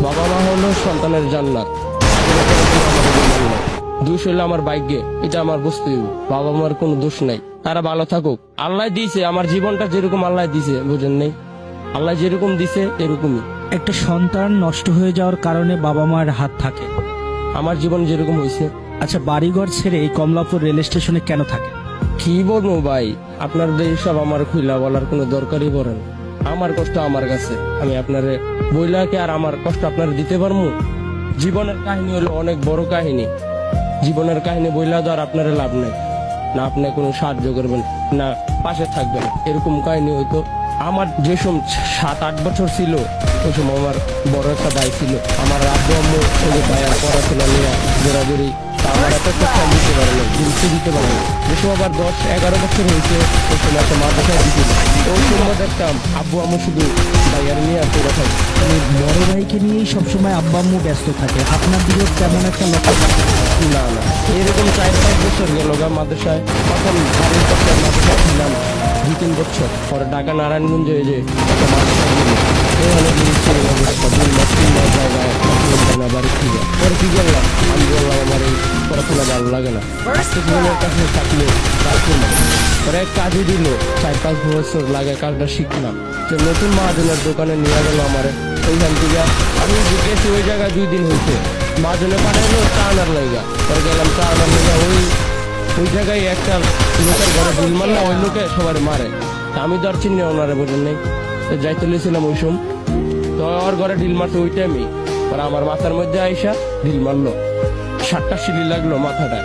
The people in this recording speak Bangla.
বাবা মা হলো সন্তানের জান্নাত, দোষ হলো আমার ভাগ্যে, এটা আমার বুঝতে হবে। বাবা মার কোনো দোষ নাই, তারা ভালো থাকুক। আল্লাহ দিয়েছে আমার জীবনটা, যেরকম আল্লাহ দিছে, বুঝেন নাই? আল্লাহ যেরকম দিছে এরকমই। একটা সন্তান নষ্ট হয়ে যাওয়ার কারণে বাবা মায়ের হাত থাকে। আমার জীবন যেরকম হয়েছে। আচ্ছা, বাড়িঘর ছেড়ে এই কমলাপুর রেল স্টেশনে কেন থাকে? কি বলবো ভাই, আপনার এইসব আমার খুইলা বলার কোনো দরকারই পড়ে না। আমার কষ্ট আমার কাছে, আমি আপনারে বইলাকে আর আমার কষ্ট আপনারা দিতে পারবো? জীবনের কাহিনী হলো অনেক বড় কাহিনী। জীবনের কাহিনী বইলা তো আর আপনারা লাভ নাই, না আপনি কোনো সাহায্য করবেন না পাশে থাকবেন। এরকম কাহিনী হয়তো আমার যে সময় 7-8 বছর ছিল, ওই সময় আমার বড় একটা ভাই ছিল। আমার আব্বু আম্মু ওই ভাইয়ার পড়াশোনা নিয়ে ঘোরাঘুরি, আমার এত কথা দিতে পারে না, গুরুত্ব দিতে পারে না। যে সময় আবার 10-11 বছর হয়েছে, ওই সময় একটা মাদ্রাসায় দিছিল। ওই সময় দেখতাম আব্বু আম্মু শুধু ভাইয়ার নিয়ে আর তোরা থাকে। মানে বড় ভাইকে নিয়েই সবসময় আব্বা আম্মু ব্যস্ত থাকে, আপনার দিকে তেমন একটা লক্ষ্য থাকে না? না না, এরকম 4-5 বছর গেল গা মাদ্রাসায়। তখন বাড়ির পাশে মাদ্রাসায় ছিলাম 2-3 বছর। পরে ঢাকা নারায়ণগঞ্জে এই যে একটা মাদ্রাসা গেল, ওখানে গিয়েছি অবস্থা 2 মাস 3 মাস জায়গায় না বাড়ি থেকে। পরে কি করলাম, আমি বললাম আমার এই পড়াশোনা ভালো লাগে না, জীবনের কাছে থাকলে রাখবো না। পরে এক কাজে দিল, 4-5 বছর লাগে কাজটা শিখলাম। তো নতুন মহাজনের দোকানে নিয়ে গেল আমার, ওইখান থেকে আমি গেছি ওই জায়গায় 2 দিন হয়েছে। মহাজনে পাঠাইলো চা আনার লাইগা। পরে গেলাম চা আনার লাইগা, ওই জায়গায় একটা লোকের ঘরে ঢিল মারলে ওই লোকে সবার মারে। তা আমি তো আর চিনি না ওনারে, বোঝেন নাই? তো যাইতে লেছিলাম ওই সময়, তো ওর ঘরে ঢিল মারছে ওই টাইমই। পরে আমার মাথার মধ্যে আইসা ঢিল মারলো, 7টা সিলি লাগলো মাথাটা।